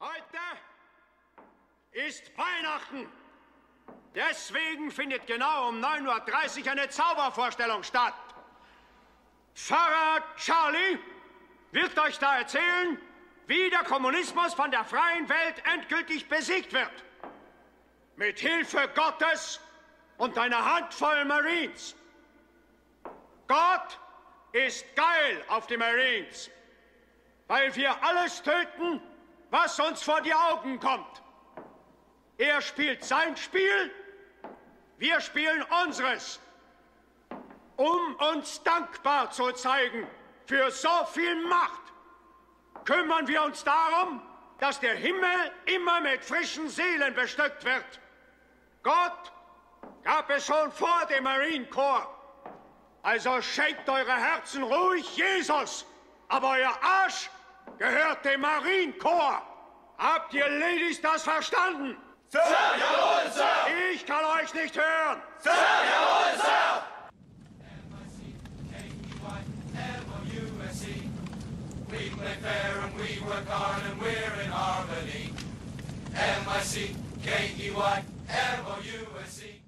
Heute ist Weihnachten. Deswegen findet genau um 9:30 Uhr eine Zaubervorstellung statt. Pfarrer Charlie wird euch da erzählen, wie der Kommunismus von der freien Welt endgültig besiegt wird. Mit Hilfe Gottes und einer Handvoll Marines. Gott ist geil auf die Marines, weil wir alles töten, was uns vor die Augen kommt. Er spielt sein Spiel, wir spielen unseres, um uns dankbar zu zeigen für so viel Macht. Kümmern wir uns darum, dass der Himmel immer mit frischen Seelen bestückt wird. Gott gab es schon vor dem Marine Corps. Also schenkt eure Herzen ruhig Jesus, aber euer Arsch gehört dem Marine Corps. Habt ihr Ladies das verstanden? Sir, jawohl, Sir! Ich kann euch nicht hören! Sir, jawohl, Sir! M-I-C-K-E-Y-M-O-U-S-E. We play fair and we work hard and we're in harmony. M-I-C-K-E-Y-M-O-U-S-E.